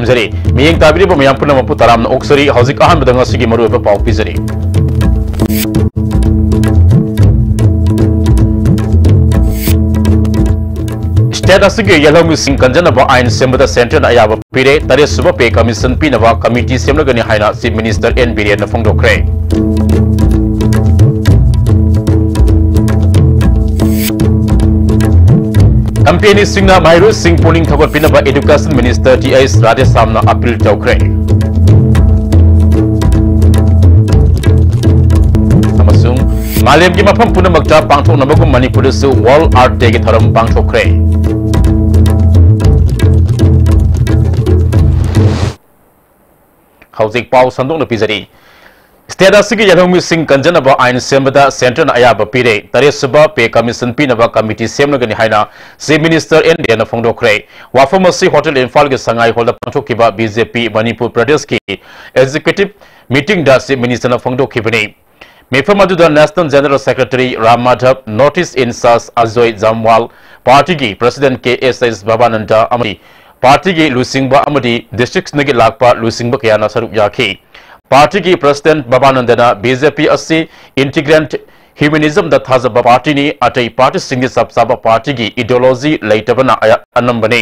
ꯊꯝꯖꯔꯤ ꯃꯤꯌꯦꯡ ꯇꯥꯕꯤꯔꯤꯕ ꯃꯌꯥꯝ ꯄꯨꯝꯅꯃꯛꯄꯨ ꯇꯔꯥꯝꯅ ꯑꯣꯛꯆꯔꯤ ꯍꯧꯖꯤꯛ ꯑꯍꯥꯟꯕꯗ ꯉꯁꯤꯒꯤ ꯃꯔꯨꯑꯣꯏꯕ ꯄꯥꯎ ꯄꯤꯖꯔꯤ स्टेट असुगी यलौमिसिंग कंजनबा आइन सेमबदा सेंटर अयाबा पीरे तरे सुबा पे कमीशन पीनबा कमिटी सेमलगनि हाइना चीफ मिनिस्टर एन बिरेन न फोंदोखरे कंपनी सिंगना माइरु सिंग पुलिंग थगोट पीनबा एजुकेशन मिनिस्टर टीएस राधेसामना अपील तौखरे अमसुंग मालेम की मफम पुनमक्ता पांथोकनबगु मणिपुरसु वर्ल्ड आर्ट डे की थरम पांथोखरे हौजिक पाव संदोक न पिजरी स्टेट असुगी यलौमी सिंग कंजनबा आइन सेमबदा सेंटर अयाबा पीरे तरेसुबा पे कमीशन पीनबा कमिटी सेमलगनि हाइना चीफ मिनिस्टर एन बिरेन फोंदोखरे वाफम असि होटल इम्फाल के संगाई होल पांथोखिबा बीजेपी मणिपुर प्रदेश की एग्जीक्यूटिव मीटिंग दा चीफ मिनिस्टर न फोंदोखिबनि मेफम अदुदा national general secretary Ram Madhav north east incharge Ajay Jamwal party की प्रेसिडेंट के एस बाबानंदा अमरी पार्टी की लुसिंगबा अमदी डिस्ट्रिक्ट नगी लाकपा लुसिंगबा कयाना सरुक याखी पार्टी की प्रेसिडेंट बाबानंदना बीजेपी अस्सी इंटीग्रेंट ह्यूमनिज्म दा थाजबा पार्टी नि अटै पार्टी सिंगी सबसाबा पार्टी की इडियोलॉजी लैतबना अनंबने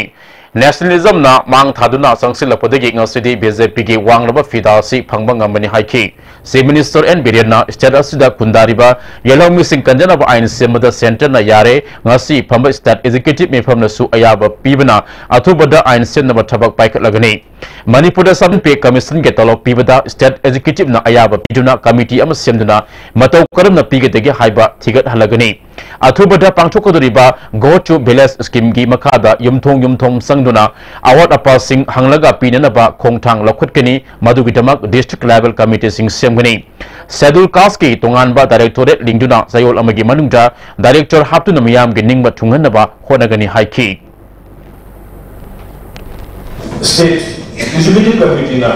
नेशनलिज्म ना मांग थादुना संगसिलपदगी ngasidi बीजेपी की वांगलबा फिदासी फंगबा ngambani हाइखी chief minister N Biren state असिदा कुंदारिबा यलौमी सिंग कंजनबा आइन सेमदा सेंटर ना यारे ngasi फंबा स्टेट एग्जीक्यूटिव मेफम नसु अयाबा पीबना अथुबदा आइन सेनबा थबक पाइखलगनी मणिपुर सब पे कमीशन के तलब पीबदा स्टेट एग्जीक्यूटिव ना अयाबा पीदुना कमिटी अम सेमदुना मतौ करम न पीगेदगे हाइबा थिगत हलगनी अथुबदा पांथोकदरिबा गो टू विलेज स्कीम की मखादा युमथोंग संगदुना अवार्ड अपा सिंग हंगलगा पीननबा खोंगथांग लखुटकनी मदुगिदमक डिस्ट्रिक्ट लेवल कमिटी सिंग सेमगनी शेड्यूल कास्ट की तोंगानबा डायरेक्टोरेट लिंगदुना सयोल अमगी मनुंगदा डायरेक्टर हापतुना मियाम गे निंगबा थुंगनबा होनगनी हाइखी स्टेट एग्जीक्यूटिव कमिटी ना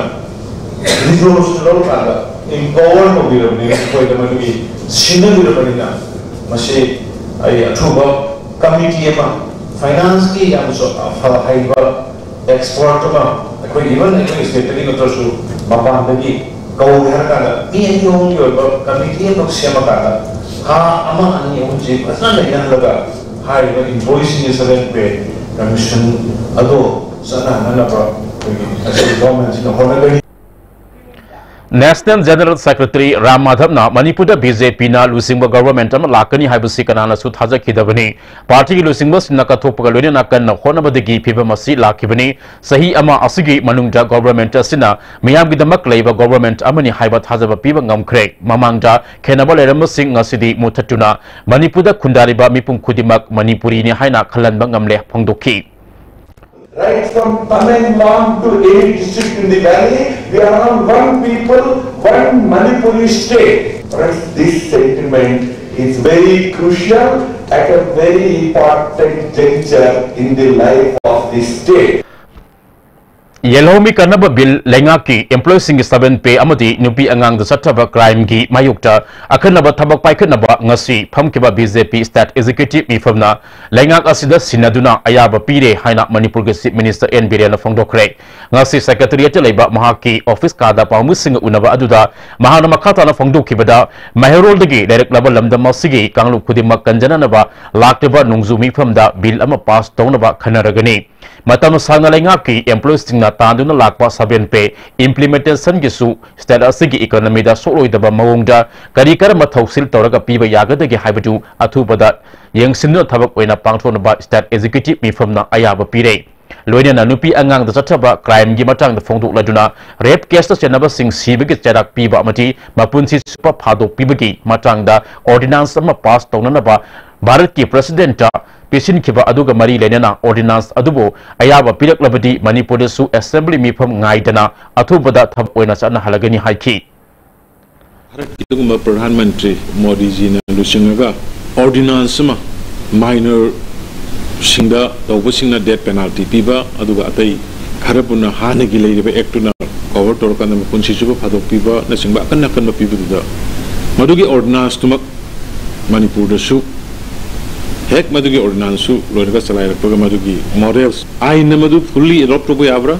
रिसोर्स लो कादा एम्पावर होगिरबनी कोइदमगी सिनगिरबनीना मसे आई अथुबा कमिटी एमा फाइनेंस की यामसो हाइबा एक्सपर्ट मा अखोय इवन अखोय स्टेट की नतरसु मपानदगी कौहर कादा पीएनओ की कमिटी एमा सेमा कादा हा अमा अनि उनजे फसन लेनलगा हाइबा इनवॉइसिंग सेवन पे कमीशन अदो सना ननबा गवर्नमेंट सिना होनगनी national general secretary Ram Madhav ना मणिपुर बीजेपी ना लुसिंग गवर्नमेंट लाकनी हाइबसी कनाना सु थाजखिदबनी पार्टी की लुसिंग सिना कथोपग लोइना कन्न होनबदगी फिबम असि लाखिबनी सही अमा असigi मनुंगदा गवर्नमेंट सिना मियामगिदमक लेबा गवर्नमेंट अमनि हाइबा थाजब पीब ngamkhre mamangda khenaba leramsing ngasidi muthatuna Manipur खुंदारिबा मिपुं खुदिमक Manipuri नि हाइना खलनबा ngamle phongdokhi right from Tamenglong to 8 districts in the valley, we are on one people, one Manipuri state. Right? This sentiment is very crucial at a very important juncture in the life of the state. येलोमी कन्नब bill लेंगा की employ सिंग 7 पे अमदी नुपी अंगांग सत्थब crime की मायुक्ता अखनब थबक पाइखनब ngasi फमकिबा बीजेपी स्टेट एग्जीक्यूटिव मिफमना लेंगा असिदा सिनदुना अयाब पीरे हाइना मणिपुर के चीफ मिनिस्टर एन बिरेन फोंदोखरे ngasi सेक्रेटरीट लेबा महाकी ऑफिस कादा पामु सिंग उनबा अदुदा महान मखाताना फोंदोखिबदा महरोल दगी डायरेक्ट लेवल लमदम सिगी कांगलु खुदिमक कंजननबा लाक्तबा नुंगजु मिफमदा बिल अमा पास तौनबा खनरगनी मतम सांगना लेंगा की एम्प्लॉय सिंग तांदुना लाकपा 7 पे इम्प्लीमेंटेशन की सु स्टेट असगी इकोनॉमी दा सोलोइदबा मवंगदा करी कर मथौसिल तौरगा पीबा यागदगे हाइबदु अथुबदा यंगसिन थबक ओइना पांथोनबा स्टेट एग्जीक्यूटिव मिफमना अयाब पीरे लोइना नुपी अंगांग दा चथबा क्राइम की मतंग दा फोंदोकलदुना रेप केस दा चेनबा सिंग सीबगे चेराक पीबा अमति मपुनसी सुपर फादोक पीबगी मतंग दा ऑर्डिनेंस अमा पास तौननबा भारत की प्रेसिडेंट पेशिन खिबा अदुगा मरी लेनेना ऑर्डिनेंस अदुबो अयाबा पिरकलबदी मणिपुर सु असेंबली मिफम गाइदना अथुबदा थब ओइना चना हलगनी हाइखी भारत की प्रधानमंत्री मोदी जी ने लुसिंगगा ऑर्डिनेंस मा माइनर सिंगा तौबसिंगना डेथ पेनल्टी पीबा अदुगा अतै खरपुना हानगी लेरिबा एक्टुना कवर तोरकन पुनसिसुबा फादोक पीबा नसिंगबा कन्ना कन्ना पीबुदा मदुगी ऑर्डिनेंस तुमक मणिपुर दसु हेक मदुगी ऑर्डिनेंस लोइनगा चलाइरपगा मदुगी मॉडल्स आइन मदु फुल्ली एडॉप्ट को याब्रा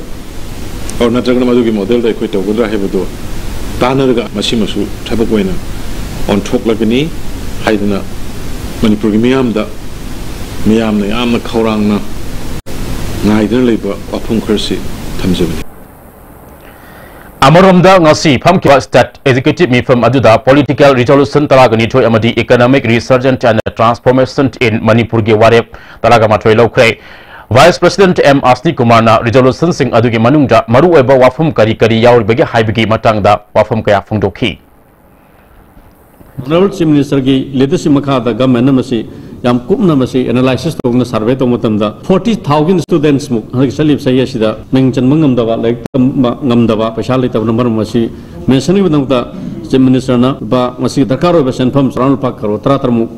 और नत्रगन मधुगी मॉडल दा कोई तौगद्रा हेबदो तानरगा मसिमसु थबक ओइना ऑन थोकलगनी हाइदना मणिपुर की मियामदा मियामना यामना खौरांगना नाइदन लेबा वाफम खरसि थमजबनि Amaramda ngasi phamkiwa state executive mifam aduda political resolution talaga nithoi amadi economic resurgence and transformation in Manipur gi warep talaga mathoi lokre Vice President M Asni Kumar na resolution sing adugi manungda maru oiba wafum kari kari yauribagi haibagi matangda wafum kaya phongdokhi Honorable Chief Minister ki leadership makhada government namasi yam kupna masi analysis togna survey tong matamda 40,000 students muk hak salib sai asida mengchan mangam dawa like ngam dawa paisa le tab number masi mentioning badangta Chief Minister na ba masi dakaro ba senfam surround park karo tratar muk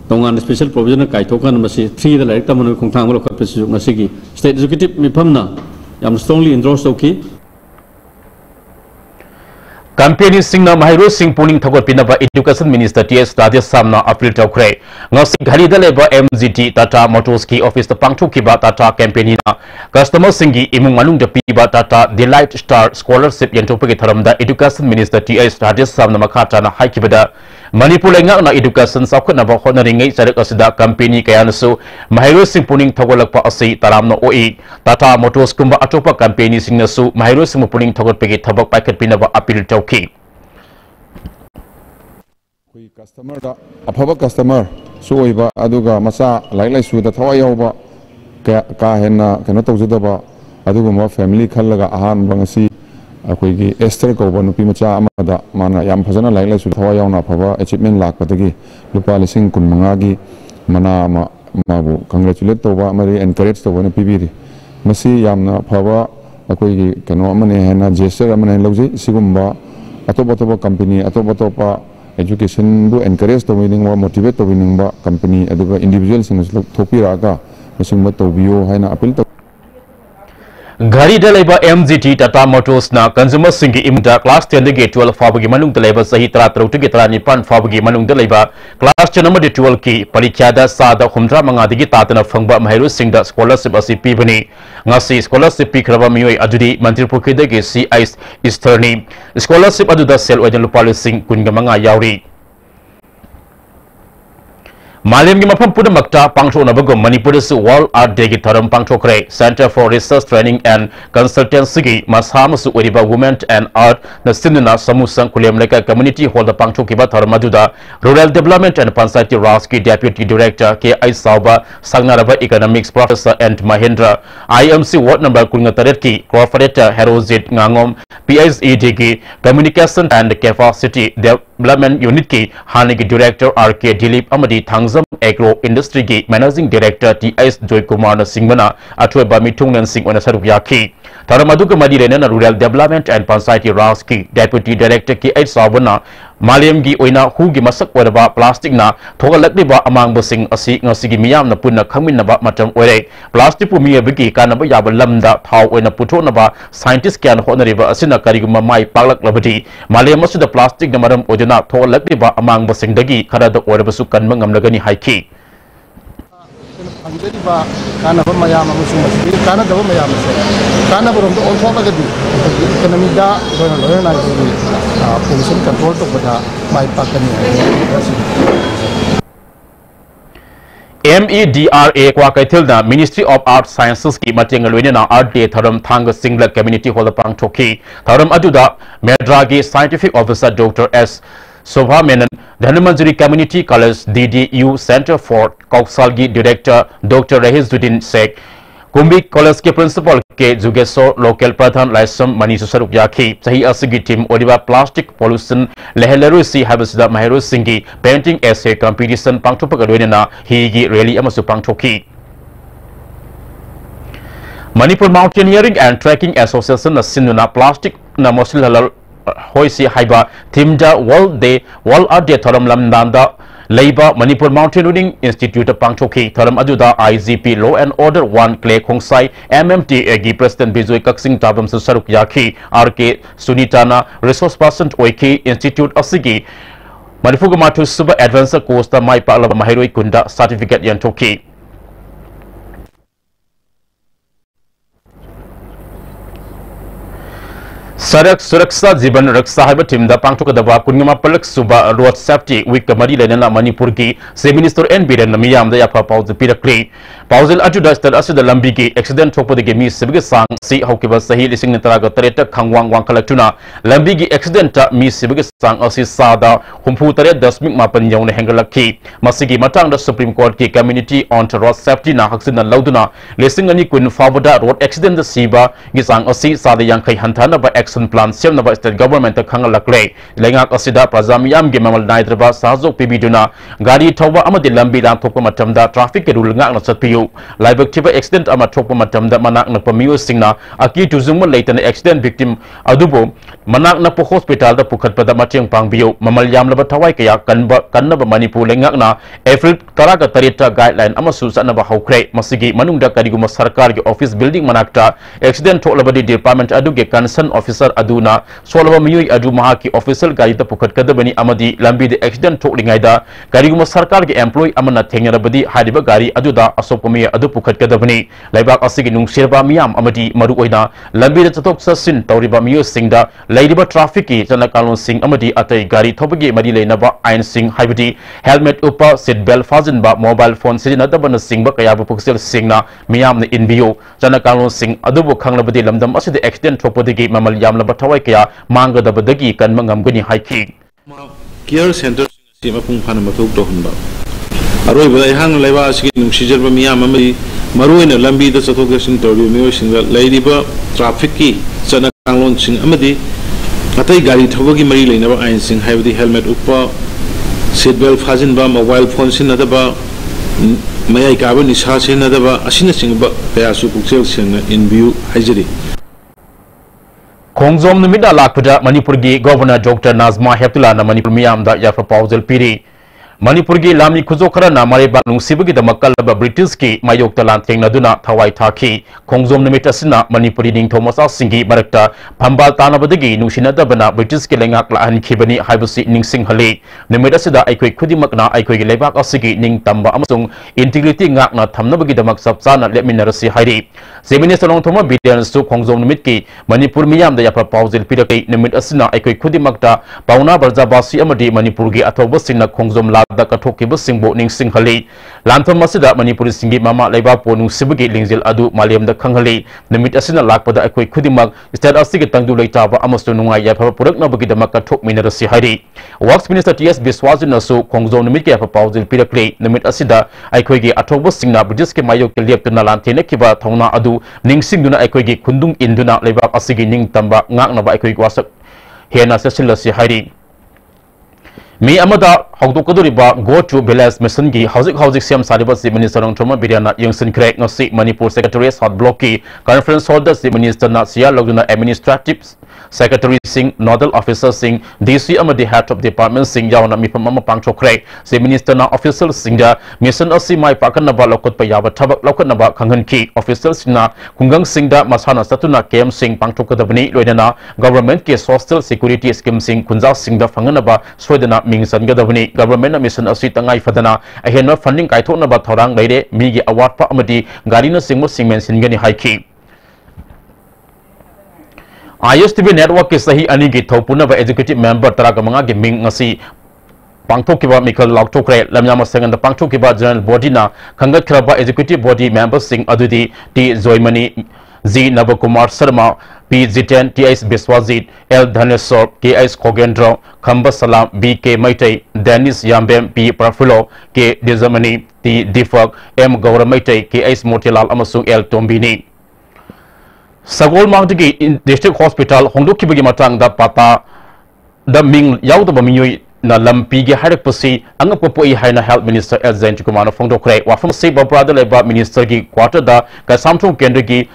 tongan special provision kai tokan masi 3 da like tamanu khongthang lo khat pesu masi ki state executive mifam na yam strongly endorse toki Campaigning singna Mahiro Singh Puning Thakot Pinaba Education Minister T.S. Rajesh Samna April Tokre ngasi ghari daleba MGT Tata Motors ki office pangthu kiba Tata campaigning na customer singi imung manung de piba Tata Delight Star Scholarship yantopagi tharamda Education Minister T.S. Rajesh Samna makhata na haikibada Manipur lenga na education sakna ba honoringai sarak asida campaigning kayanasu Mahiro Singh Puning Thagolakpa asi taramna oi Tata Motors kumba atopa campaigning singnasu Mahiro Singh Puning Thagot pegi thabak paket pinaba appeal tauki customer da afaba customer soiba aduga masa lai su da thawai yoba ka henna kena tawjudaba aduga ma family khallaga ahan bangasi akoi gi Esther ko ba nupi macha amada mana yam phajana lai su thawai yauna phaba achievement lakpatagi lupa lising kun manga gi mana mabu congratulate to ba mari encourage to ba pibiri masi yamna phaba akoi gi keno amane henna gesture amane lawji sigumba atop company atop education bu encourage to winning wa motivate to winning ba company aduga individual sing thopi raga masing ma to bio haina appeal to Ghari daleba MGT Tata Motors na consumer singi imda class 10 ge 12 fabagi manung daleba sahi tara tarutu ge tara nipan fabagi manung daleba class 10 number 12 ki parikya da sada humdra manga digi tatana phangba Mahiro Singh da scholarship asi pibani ngasi scholarship pikraba mioi adudi Manipur ki dege CI Easterni scholarship aduda sel ojan lupa lising kunga manga yauri Malim gi mafam puda makta pangtho na bago Manipur su World Art Day gi tharam pangtho kre Center for Research Training and Consultancy gi masam su oriba women and art na sinna samusang kulem leka community hall da pangtho ki ba tharam aduda Rural Development and Panchayati Raj ki Deputy Director K.I. Sauba Sangnaraba Economics Professor and Mahendra IMC Ward number kunga taret ki Corporate Herozit Ngangom PhD ki Communication and Capacity Development Unit ki Hanigi Director R.K. Dilip Amadi Thangzam Agro Industry ki Managing Director T.S. Joy Kumar Singhmana Atwe Bami Tungnan Singh Wana Saruk Yaki Taramaduk Madirena Rural Development and Panchayati Raj ki Deputy Director K.I. Saubana Maliam gi oina hu gi masak oraba plastic na thogalakni ba amang basing asi ngasigi miyam na punna khangmin na ba matam ore plastic pu miya bigi kanaba yaba lamda thau oina putho na ba scientist kyan honariba asina kariguma mai paklak labadi Maliam asu da plastic na maram odina thogalakni ba amang basing dagi khara da oraba su kanma ngamlagani haiki Anjadi ba kana ba mayam amusung masih kana da ba mayam kana ba romdo on thola gadi economy da loya na pollution control to bada mai pakani MEDRA kwa kaithilna Ministry of Art Sciences ki matengal wenena Art Day tharam thang singla community hall pang thoki tharam aduda Medragi Scientific Officer Dr. S. Sobha Menon, Dhanmanjari Community College DDU Center for Koksalgi Director Dr. Rahizuddin Sheikh, Kumbi College के Principal के Jugeshwar Local Pradhan Laisam Mani Susaruk Yaki, Sahi Asigi Team Odiba Plastic Pollution Leheleru Si Habisda Mahiro Singhi Painting Essay Competition Pangtupagadwena Higi Rally Amasu Pangtoki. Manipur Mountaineering and Trekking Association na Sinuna Plastic na Mosil Halal Hoisi Haiba Timda World Art Day Tharam Lamdanda Leiba Manipur Mountaineering Institute Pangtoki Tharam Aduda IGP Law and Order 1 Clay Khongsai MMTA gi President Bijoy Kaksing Tabam Saruk Yaki RK Sunitana Resource Person Oiki Institute Asigi Manipur Matu Super Advanced Course ta Mai Pakla Mahiroi Kunda Certificate Yantoki Sarak Suraksa Jiban Raksa Haiba Team the Pangtokadaba Kunima Palak Suba Road Safety Week Kamari Lena Manipurki, Say Minister NB and Namiam the Yapa Pau the Peter Clay. Pausel Ajudas that Asu the Lambiki, accident top of the game, Sibiga Sang, see how Kiba Sahi listening to Taraga Tareta, Kangwang Wankalatuna, Lambiki accident Mi Sibiga Sang, Asi Sada, Humputare, Dasmik Mapan Yon Hangalaki, Masigi Matang, the Supreme Court Ki Community on Road Safety Na Haxina Lauduna, listening any Kun Favoda Road accident the Siba, Gisang Asi Sada Yankai Hantana by action plan Sem Nava State Government Kangalakle, Lengak Asida, Prazamiam Gimamal Nitraba, Sazo Pibiduna, Gadi Toba Amadi Lambi Tokomatamda, traffic rule Satpiu, live active accident Amatokomatamda Manak Napamiu Singna, Aki to Zuma late an accident victim Adubo, Manak Napo Hospital, the Pukat Padamatiang Pangbio, Mamalyam Labatawakaya, Kanaba Manipur Lengakna, April Karaka Tarita guideline Amasu Sanaba Hokre, Masigi, Manunda Kadiguma Sarkar office building Manakta, accident Tolabadi Department Aduge concern officer Aduna, Solova Miyu Adu Mahaki official Gaita Pukat Kadabani Amadi, Lambi the accident Tolingaida, Kariguma Sarkar employee Amana Tengarabadi, Hadiba Gari Aduda, Asopomia Adu Pukat Kadabani, Laibak Asiginung Sirba Miam Amadi, Maruoina, Lambi the Tatoksa Sin, Tauriba Miyu Singda, Ladiba Trafiki, Janakalon Sing Amadi Atay Gari Topagi Madile Naba Ein Sing Hibadi, Helmet Upa, Sid Bell Fazenba, mobile phone Sidinadabana Sing Bakayaba Puxel Singna, Miam the Inbio, Janakalon Sing Adubu Kanglabadi Lamdam Asi the accident Topodi Mamal Yam Labatawai Kaya, Manga the Badagi, Kan Mangam Hiki. Care center Simapung Panamatok Dohunba. Aroi, but I hang Leva Skin, Shijer Miami, Maruin, Lambi, the Satogasin, Torium, Ladyba, Trafiki, Sana launching Amadi, Atay Gari Tawagi Marili, never Einsing, have the helmet Upa, Sidwell Fazenba, mobile phones in Adaba, May I Gavin is Hasin Adaba, Asina Singba, Payasu Puxel in view, Hajiri. Kongzom Namida Lakpada, Manipurgi, Governor Dr. Nazma Heptula, Manipur Miam, that Yafa Pausel Piri. Manipurgi Lami Kuzokara Mariba Nusibagi the Makalaba Britiski, Mayok Talan Naduna, Tawai Taki, Kongzom Namitasina, Manipuri Ning Thomas Singi, Barakta, Pambal Tanabadagi, Nushina Dabana, Britiski Lengakla and Kibani, Hibusi Ning Sing Hale, Namitasida, Aikwe Kudimakna, Aikwe Lebak Asigi, Ning Tamba Amsung, Integrity Ngakna, Tamnabagi the Maksapsana, let me never see Heidi. Minister Long Toma Bidians to Kongzom Mitki, Manipur Miam, the Yapa Pausel Pidaki, Namitasina, Aikwe Kudimakta, Pauna Barzabasi Amadi, Manipurgi, Atobasina, Kongzom La. The Katoki Singbo Ning Singhali, Lantam Masida, Manipuri Singi Mama, Leba Ponu, Sibagi, Lingzil Adu, Maliam the Kanghali, the Mit Asina Lakpada, a quick Kudimak, instead of Sigatangu Lataba, Amastonua, Yapa, Product Nobagi, the Makatok Minerasi Hari. Works Minister T.S. Biswazina, so Kongzon Miki, a Pausel Peter Clay, the Mit Asida, Iquigi, Atobo Singna, Budiski Mayok, Liaptuna Lantine Kiba, Tauna Adu, Ning Singduna, Iquigi, Kundung Induna, Leba Asigi, Ning Tamba, Nganaba, Iquig was Hena Cecilasi Hari. Me Amada, how to Koduriba, go to Belas Messengi, Housing Sam Sadibas, the Minister on Toma Bidiana, Youngson Craig, no see Manipur Secretary, Hot Blocky, Conference holders, the Minister Nasia, Loguna Administrative Secretary Singh, Nodal Officer Singh, DC Amadi Head of Department Singh, Yawana Mipamama Pangcho Craig, the Minister na Official Singha, Mission Asi Mai Pakanaba Lokot Payaba Tabak Lokanaba Kangan Ki, Officials na Kungang Singda, Masana Satuna, KM Singh, Pangcho Kadabani, Loidana, Government Case Hostel Security Scheme Singh, Kunza Singda Fanganaba, Swedana, Mingsan Gadavani, Government Mission Asi Tangai Fadana, I had no funding Kaitona Batarang Lady, Migi Award Pa Amadi, Garina Singmo Singman Singani Haiki. ISTV network is Sahi Anigi Topuna executive member Taragamanga Giming Nasi Pangtokiba Mikal Lautokre, Lamyama Sang the Pangtokiba General Body na Kanga Kraba executive body member Singh Adudi, T. Zoimani, Z. Navakumar Sarma, P. Ziten, T.S. Biswazit, L. Dhanesor, K.S. Kogendro, Kamba Salam, B.K. Maitei, Dennis Yambem, P. Prafulo, K. Dizamani, T. Difak, M. Gaura Maitei, K.S. Motilal Amasung, L. Tombini. Sagol Mangdigi in District Hospital, Hongdukibagi Matang, the Pata, the Ming Yaudaba Minui, na Lampigi Haripasi, Angapoi Haina Health Minister El Zain Chukumana Fondokre, Wafam Seba Brother Leba Minister Gi Quarter da, Kasamtum Kendrigi,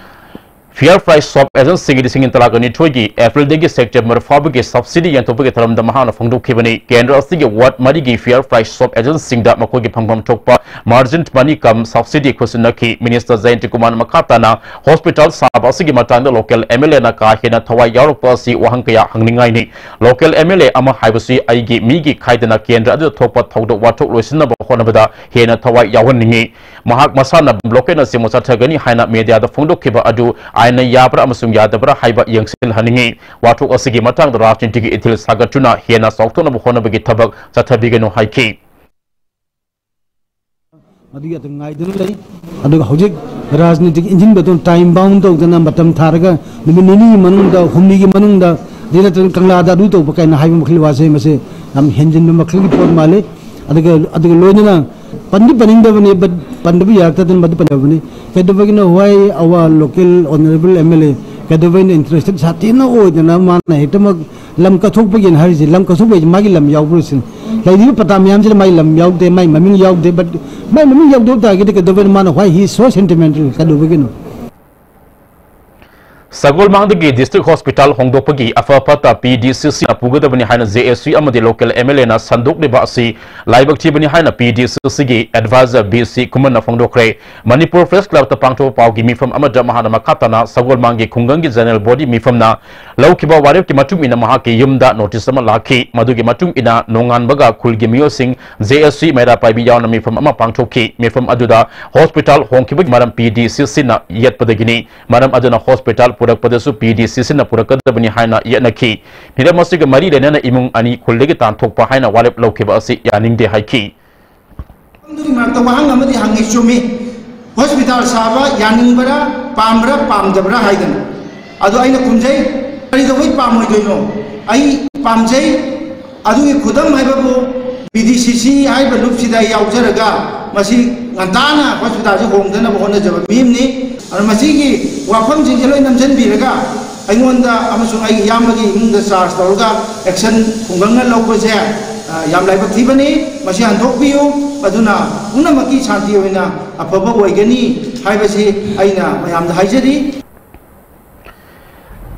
Fair Price Shop Agency singing Talagani Twigi, April Digi Sector Murfabugi Subsidy and Topagatam the Mahana Fondo Kibani, Kendra Sigi what Madigi Fair Price Shop Agency that Makogi Pampam Tokpa, Margin Money come Subsidy Kusunaki, Minister Zain Tukuman Makatana, Hospital Sabasigi Matanga, local MLA Naka, Hina Tawa Yaropasi, Wahankaya, Hangingaini, local MLA Ama Hibasi, Aigi, Migi, Kaitana, Kendra, the Topa Todo, Wato, Lucinaba, Honabada, Hina Tawa Yawaningi, Mahak Masana, Blokena Simosatagani, Hina Media, the Fondo Kiba Adu, aina yabra amasung yadabra haiba yangsil haningi wathok asigi matang da rajnitigi ithil sagatuna hena sautona bu khona bagi thabak chathabigeno haiki Aduga ngai dun lei aduga hojik rajnitik engine beton time bound to dana matam tharaga nimini manung da humni gi manung da dina tan kangla da du to pakai na haimu khil wase mase am henjin no makhli por male aduga loina pandi paning da bani pandabi yakta tan mad pandabani kedobagi na why our local honorable MLA kedobagi interested satina o dana man hitamag lam ka thok pagin harji lam ka thok magi lam yawbrusin lady patamyam jil mai lam yawde mai maming yawde but mai maming yawde ta gide kedobagi man why he is so sentimental kedobagi no Sagol Mangdagi District Hospital Hongdopagi Afapata PDCC Pugadabani Hana JSC Amadi local MLA na Sanduk de Basi Laibak Chibani Hana PDCC Advisor BC Kumana Fongdokre Manipur Press Club Tapangto Paugi Mifam Amada Mahana Makatana Sagol Mangi Kungangi General Body Mifam na Laukiba Warep Matum ina Mahaki Yumda Notice Laki Madugi Matum ina Nongan Baga Kulgi Mio Singh JSC Mera Paibi Yauna Mifam Ama Pangtoki Mifam Aduda Hospital Hongkibag Madam PDCC na Yet Padagini Madam Aduna Hospital Purak Padasu PDCC na Purakadabani Haina Yanaki Nidamasiga Mari Lena Imung Ani Kulegitan Tokpa Haina Walep Lokiba Asi Yaning de Haiki Hospital Saba Yaning Bara Pamra Pamdabra Haidan Adu Aina Kunjay the way Pamoidino I Pamjay Adu Kudam Haibabu PDCC Haiba Lupsida Yautaraga Masi Antana Hospital Home Dana Hona Mimni Masigi Wapam Jingelo in Namjan Biraga I wonder Amasung Yamagi in the SARS Torga Action Kunganga Locos Yam Laiba Tibani Masian Tokyo Baduna Unamaki Santiona a Papa Wagani Haibasi Aina Mayam the Hajari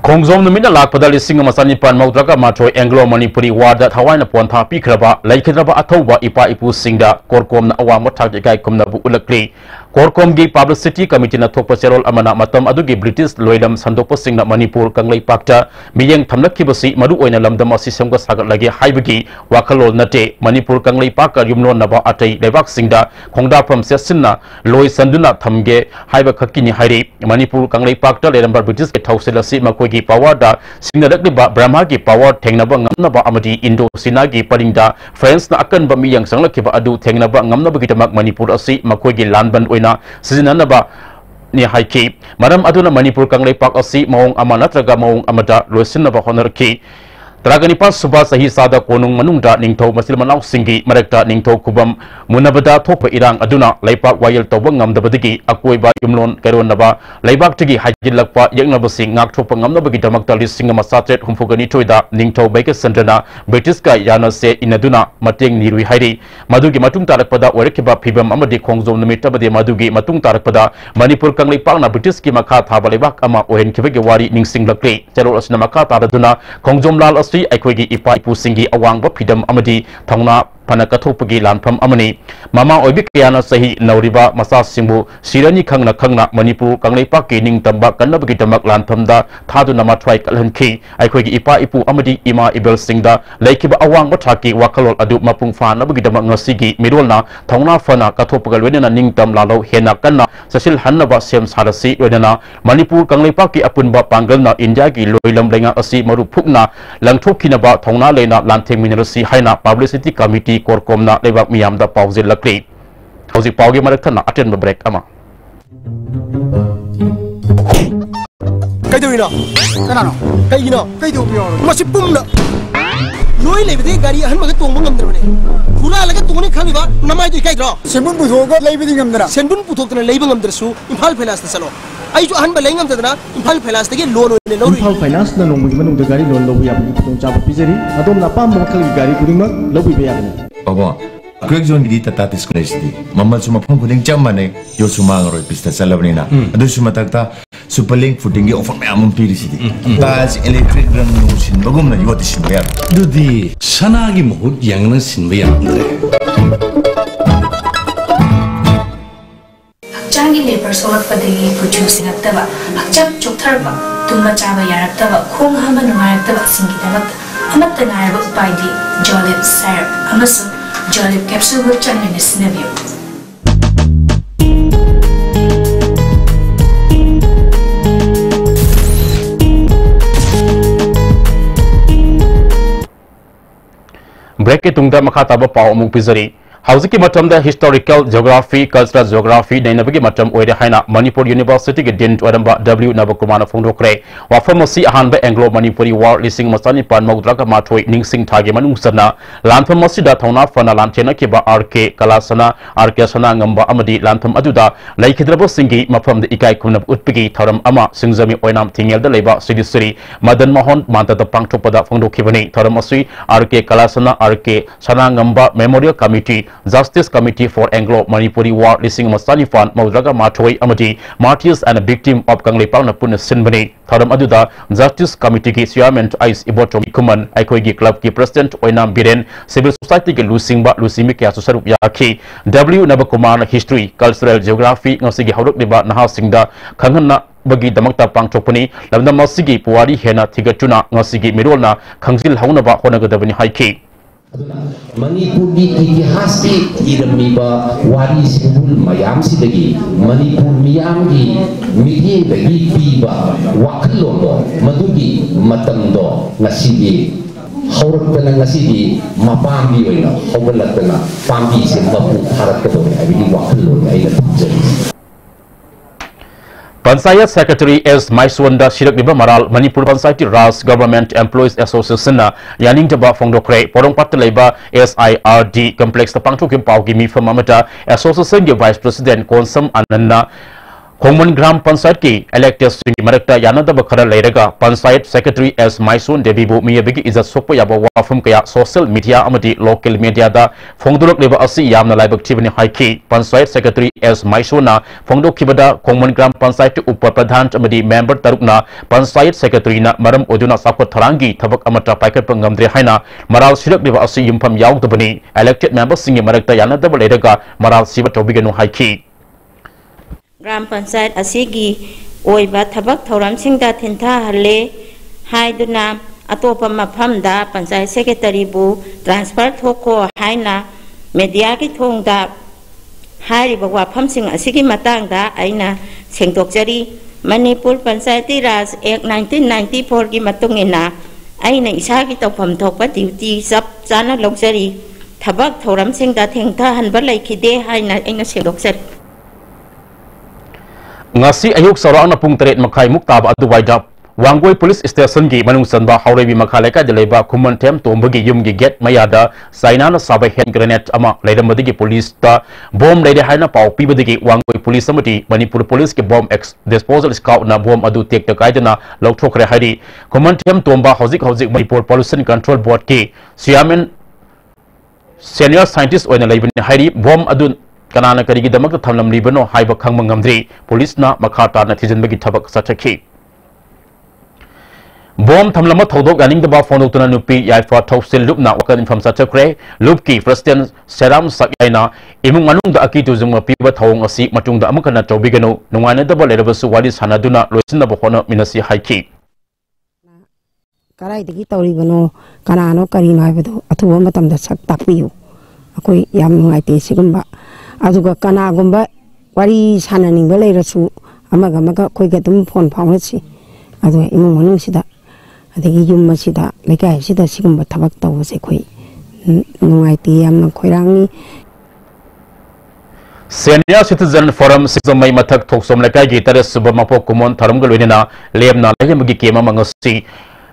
Kongzom the Mina Lak Padali Singa Masani Pan Maudraga Macho Anglo Manipuri Wada Hawaii Ponta Pikraba Laikraba Atoba Ipa Ipu Singda Korkom na Awamota Gai Kumnabu Ulakli Korkom gi Publicity Committee na Thokpa Serol Amana Matam Adugi British Loidam Sandopo Singna Manipur Kanglai Pakta Miyang Tamnakibasi Madu Oina Lamdam Asisamga Sagat Lagi Haibagi Wakalol Nate Manipur Kanglai Paka Yumno Naba Atay Levak Singda Kongda from Sesina Loi Sanduna Thamge Haiba Kakini Hairi Manipur Kanglai Pakta Ledambar British Tauselasi Makogi Power da Singnarakliba Brahma gi Power Tengnaba Ngamnaba Amadi Indo Sinagi Paringda Friends na Akan ba Miyang Sanglakiba Adu Tengnaba Ngamnaba Gitamak Manipur Asi Makogi Lanban Oina Sizinanaba ni Haiki Madam Aduna Manipur Kanglai Pak Asi Maung Amanatraga Maung Amada Losinaba Honorki Traganipa Suba Sahi Sada Konung Manungda Ningto Masil Manau Singi Marekta Ningto Kubam Munabada Topa Irang Aduna Laipak Wayel Tobangam Dabadigi Akoiba Yumlon Karonaba Laibak Tigi Hajilakpa Yangnabasing Ngak Topa Ngamnabagi Damakta Singa Masatet Humfugani Toida Ningto Baker Sandana Britiska Yana Se Inaduna Mating Nirui Hairi Madugi Matung Tarakpada Warekiba Pibam Amadi Kongzom Namitabadi Madugi Matung Tarakpada Manipur Kanglai Pakna Britiski Maka Tabalibak Ama Ohen Kivegi Wari Ningsing Lakli Chero Asina Maka Taraduna Kongzom Lal Aikoigi Ipa Ipu Singi Awangba Pidam Amadi Tongna Panakatopagi Lanpam Amani Mama Oibik Yana Sahi Nauriba Masa Simbu Sirani Kangna Kangna Manipur Kanglai Paki Ning Tamba Kanabagi Damak Lanpamda Thadu Nama Trai Kalhanki Aikoigi Ipa Ipu Amadi Ima Ibel Singda Laikiba Awangba Taki Wakalol Adu Mapung Fana Bagi Damak Ngasigi Mirolna Tongna Fana Katopagal Wenana Ning Tam Lalo Hena Kana Sasil Hanaba Sem Sarasi Wenana Manipur Kanglai Paki Apunba Pangalna Indiagi Loilam Lenga Asi Marupukna Langtokinaba Tongna Lena Lanteng Minerasi Haina Publicity Committee Korkomna Lebak Miyam da Pauzi Lakli Pauzi Paugi Marakana Aten Break Ama Kaidurina Kanano Kaino Kaidu Masipumna Noi Levy Gari and Magatung Mangam Hula like a Tony Kaniva Namai Kaidra Sembun Putoga Levy Gamdra Sembun Putok and Labing of the Su in Palpenas the Salo I to Hanbalang of the in Palpenas the loan in the Pal Finance no women the Gari loan we have Java Pizzery Adona Pam Gari Kurima Lobby Baba, Greg John did that is crazy. Mamma Suma Pumping Jamane, Yosuma or Pista Salabrina, Adusumatata, Superlink footing of Mamma Piricity. That's electric run in Bogumna, you is where. Do the Sanagi Mohud youngness in Viandre. Jangi neighbors all for the producing at Tava, Chap Chotarba, Tumachava Yaratava, Kung Haman Maratava Singitavat, Amatanai by the Jolip Syrup, Amazon. Jolip capsule will turn in his nephew. Break के तुंगदा मखा ताबा पाव अमुक पिजरी हौजिकी मतमदा historical geography cultural geography नैनबगी मतम ओइरे हाइना मणिपुर यूनिवर्सिटी के दिन ओरंबा W नवकुमार फोंदोक्रे वाफम असि अहानबा एंग्लो मणिपुरी वार लिसिंग मसानी पान मौद्राका माथोय निंगसिंग थागे मनुंगसना लानफम असिदा थौना फना लानथेना केबा RK कलासना RK सना ngamba amadi लानफम अदुदा लैखिद्रबो सिंगी मफम द इकाई खुनब उत्पगी थरम अमा सिंगजमी ओइनाम थिंगेल द लेबा सिदिसरी मदन मोहन मानता पांगथोपदा फोंदोखिबनी थरम असि RK कलासना RK सना ngamba memorial committee Justice Committee for Anglo-Manipuri War Lising Masanifan Maudraga Mathoi Amadi Martyrs and a Victim of Kanglipang Napun Sinbani Tharam Aduda Justice Committee ki Chairman Ais Ibotom Kuman Aikoi gi Club ki President Oinam Biren Civil Society ki Lusingba Lusimi ki Asusaruk Yaki W Navakumar History Cultural Geography Ngasi gi Hauruk Liba Naha Singda Khanghanna bagi damakta pangthokpani lamna masigi puwari hena thigatuna ngasigi mirolna khangsil haunaba honagadabani haiki Manipuri itihas ki iramiba wari sibul mayam sidagi Manipur miyam ki mithi dagi piba wakalondo madugi matando ngasigi hauratana ngasigi mapambi oina haugalatana pambi se mapu harat kadone abigi wakalondo aina tujari Panchayat Secretary S. Maiswanda Shirak Maral Manipur Panchayat Raj Government Employees Association na Yaning Taba Fongdokre Porong Pataleba SIRD Complex Tapangtukim Paugi Mifam Amata Association Vice President Konsam Ananda Common Gram Panchayat ki elected Singh Marakta Yanada Bakara Lerega Panchayat Secretary S. Maisun Debibu Miyabigi is a sopo yaba wafum kaya social media amati local media da Fongdolok Leba Asi Yamna Live Activity Haiki Panchayat Secretary S. Maisuna Fongdok Kibada Common Gram Panchayat Upar Pradhan Amadi Member Tarukna Panchayat Secretary na Maram Oduna Sakot Tharangi Tabak Amata Paikat Pangamdre Haina Maral Shirak Leba Asi Yumpam Yaw Dabani elected member Singh Marakta Yanada Lerega Maral Siva Tobiganu Haiki Gram Panchayat asigi oiba thabak thoram singda thintha halle haiduna atopa maphamda Panchayat Secretary bu transfer thoko haina media ki thongda hairiba wafam sing asigi matangda aina sengdokjari Manipur Panchayat Raj Act 1994 gi matungina aina isa ki tawpham thokpa duty sab chana logjari thabak thoram singda thingtha hanba laikhide haina aina sengdokjari ngasi ayuk sarana pung teret makai muktaba aduwaida wangoi police station gi manung sanba haurebi makhalai ka deleba kuman tem tombagi yum gi get mayada sainana sabai hand grenade ama leiramadi gi police ta bomb leide haina pau pibadigi wangoi police amati Manipur police ki bomb disposal scout na bomb adu tek ta kaidana lokthokre hari kuman tem tomba hojik Manipur pollution control board ki chairman senior scientist oina leibani hari bomb adu Kanana Karigi Damak Thalam Libano Haiba Kangmangamdri, Police na Makata Natizen Bagi Tabak Sataki. Bomb Tamlama Todok and the Bafono to Nupi, Yaifa Topsil Lupna, Wakan from Satakre, Lupki, President Seram Sakina, Imunganung the Akito Zuma Piba Tong a seat Matung the Amakana Tobigano, Nuana the Balevasu Wadis Hanaduna, Lucina Bohono, Minasi Haiki. Karai the Gitoribano, Kanano Karima, Atuamatam the Sak Tapiu. Akui Yam Ite Sigumba. Aduga kana gumba wari sananing balai rasu amaga maga koi gatum phone phawasi adu imung manung sida adigi yum masida lekai sida sigumba thabak tawse koi nungai ti yamna khoirangni Senior Citizen Forum Sizamai Matak Toksom Lekai Gitaris Subamapo Kumon Taramgalina Lemna Lemagi Kema Mangasi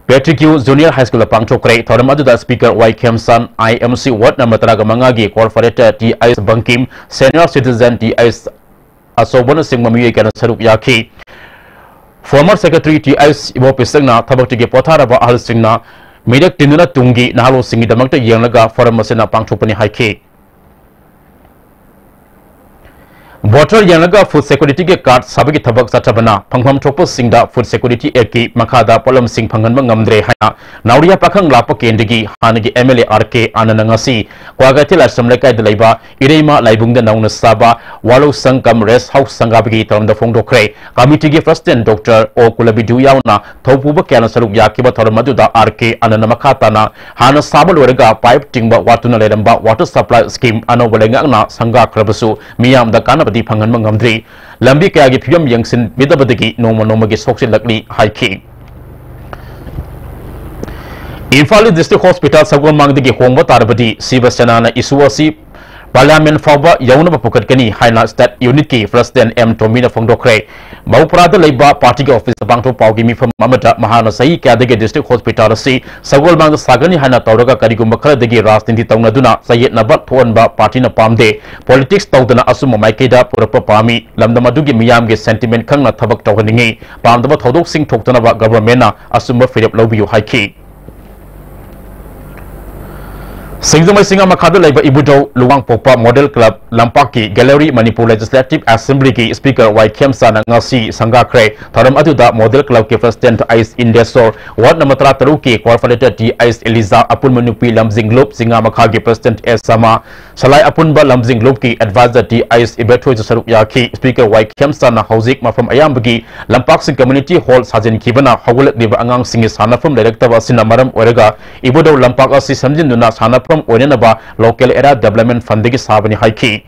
Patrick Junior High School Pangchokre, Thoramadu Speaker Y. Kemsan, IMC Ward Namatraga Mangagi, Corporator T.I.S. Bankim, Senior Citizen T.I.S. Asobona Singmami Kana Saruk Yaki, former Secretary T.I.S. Ibopisagna, Tabaki Potaraba Al Singna, Medak Tinuna Tungi, Nalo Singi Damakta Yanaga, Forum Masina Pangchopani Haiki. Water Yanaga Food Security Card Sabaki Tabak Satabana, Pangham Tropo Singda Food Security Eki, Makada, Polam Sing Pangan Mangamdre Hana, Nauria Pakang Lapa Kendigi, Hanagi MLA RK, Ananangasi, Quagatila Samleka de Leba, Irema, Laibunga Nauna Saba, Wallo Sankam Rest House Sangabigi from the Fondo Cray, Committee President Dr. O Kulabidu Yauna, Topuba Kanasaruk Yakiba Toramaduda RK, Ananamakatana, Hana Sabalurega, Pipe Timba, Watuna Ledamba, Water Supply Scheme, Anovalengana, Sanga Krabasu, Miam the Kana. Di Pangan Mangamdri, Lambi Kagi Pium Youngsin, Midabadigi, Noma Nomagi Soxi Lakli, High King. Imphal District Hospital Sagol Mangdigi Hongba Tarbadi Siva Senana Isuasi Parliament Fauba Yauna Pukatkani Haina State Unit Ki President M Tomina Fongdokre Bauprada Labor Party Office Bangto Paugimi from Mamata Mahana Sai Kadege District Hospital Si Sagol Mang Sagani Hana Tauraga Karigumbakra Degi Rastinti Taunaduna Sayet Nabat Thonba Party na Pamde Politics Taudana Asuma Maikeda Purapa Pami Lamdamadugi Miyamge Sentiment Kangna Tabak Tauhaningi Pamdaba Thodok Sing Toktanaba Government Asuma Philip Lobiu Haiki Singzamai Singa Makada Laiba Ibudo Luang Popa Model Club Lampaki Gallery Manipur Legislative Assembly ki Speaker Waikem Sana Ngasi Sangakre Tharam Aduda Model Club ke President Ice Indesor Ward Namatra Taruki Coordinator T Ice Eliza Apun Manupi Lamzing Globe Singa Makagi President S Sama Salai Apunba Lamzing Globe ki Advisor T Ice Ibeto Saruk Yaki Speaker Waikem Sana Hauzik Mafam Ayambagi Lampak Sing Community Hall Sajin Kibana Hawulak Diba Angang Singi Sana from Director Wasina Maram Orega Ibudo Lampak Asi Samjin Nuna Sana from Orenaba Local Area Development Fund ki Sabani Haiki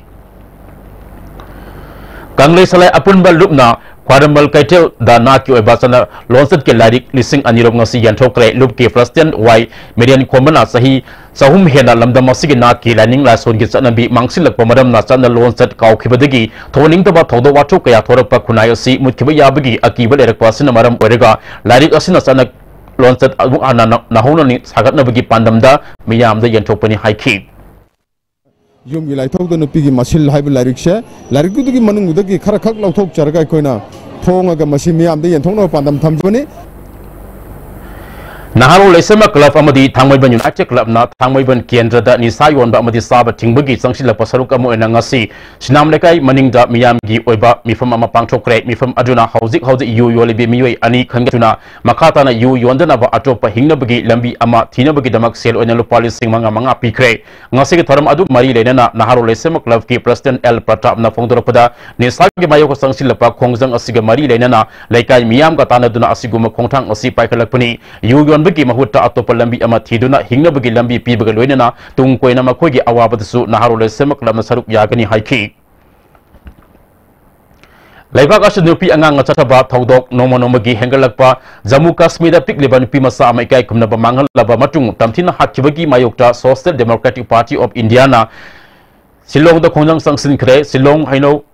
Kangle Salai Apunba Lupna Quadambal Kaitel Dana Ki Basana Lonset ke Larik Lising Anirom Ngasi Yantokre Lup ki President Y Median Komana Sahi Sahum Hena Lamda Masigi Na ki Laning La Son ki Sanabi Mangsilak Pamadam Na Sana Lonset Kau Kibadagi Toning Taba Todo Watu Kaya Torapa Kunayasi Mutkiba Yabagi Akiba Erekwasina Maram Orega Larik Asina Sana Lonset Nahonani Sagat Nabagi Pandamda Miyam the Yantopani Haiki Yum Gilai Tok the Nupigi Masil Hybrid Larikse, Larikuki Manudaki Karakak Lautok Charga Koina, Tonga Masimiam the Yantono Pandam Tamjoni Naharo Lesema Club Amadi Tangwaban United Club na Tangwaban Kendra da Nisayon ba Amadi Saba Tingbagi Sangsila Pasaruka Mo Nangasi Sinam Lekai Maninga Miyamgi Oiba Mifam Amapangtokre Mifam Aduna Hauzik Yu Yolibi Miwe Ani Kangatuna Makata na Yu Yondana ba Atopa Hingnabagi Lambi Ama Tinabagi Damak Sel Onelo Policy Manga Pikre Ngasi Taram Adu Mari Lena Naharo Lesema Club ki President El Pratap na Fongdoropada Nisagi Mayoko Sangsila Pa Kongzang Asiga Mari Lena Lekai Miyam Katana Duna Asiguma Kongtang Asi Paikalakpuni Yu Bagi Mahuta Atopa Lambi Amatiduna Hingna Bagi Lambi Pibagalwena Tung Koina Makogi Awabatu Naharo Lesema Club Saruk Yagani Haiki Laibak Asha Nupi Angang Chataba Todok Nomagi Hengalakpa Jammu Kashmir Pik Liban Pimasa Amaikai Kumnaba Mangal Laba Matung Tamtina Hakibagi Mayokta Social Democratic Party of Indiana Silong the Konjang Sangsin Kre Silong Haino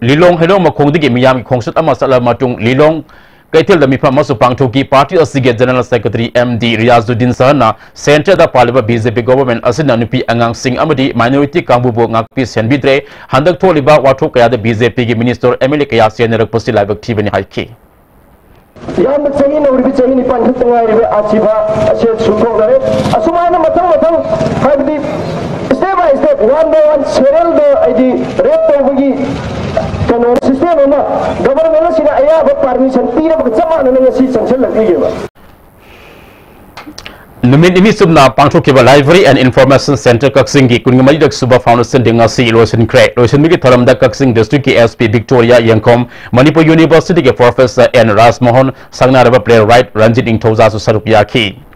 Lilong Haino Makongdi Miyam Kongsat Amasala Matung Lilong Kaitil the Mipa Masupang Toki Party Asige General Secretary MD Riazuddin Sana Center the Paliba BJP government Asina Nupi Angang Singh Amadi Minority Kambubo Ngakpi Senbidre Handak Toliba Watokaya the BJP Minister Emily Kaya Senarak Posti Live TV Haiki Yang bercengin orang bercengin di panjang tengah ini asiba asyik sungguh dari asumana matang habdi step by step one by one serial the ID red to bagi kalau sistem mana government sih nak ayah permission tidak bersama dengan si sanction lagi je. Numin ini subna pangtok kiba library and information center kaksingi kungamali dak suba foundation dengasi Loisin Craig Loisin migi tharam dak kaksing district ki SP Victoria Yangkom Manipur University ke Professor N Rasmohan Sangnaraba playwright Ranjit Ingthoza su saruk yaki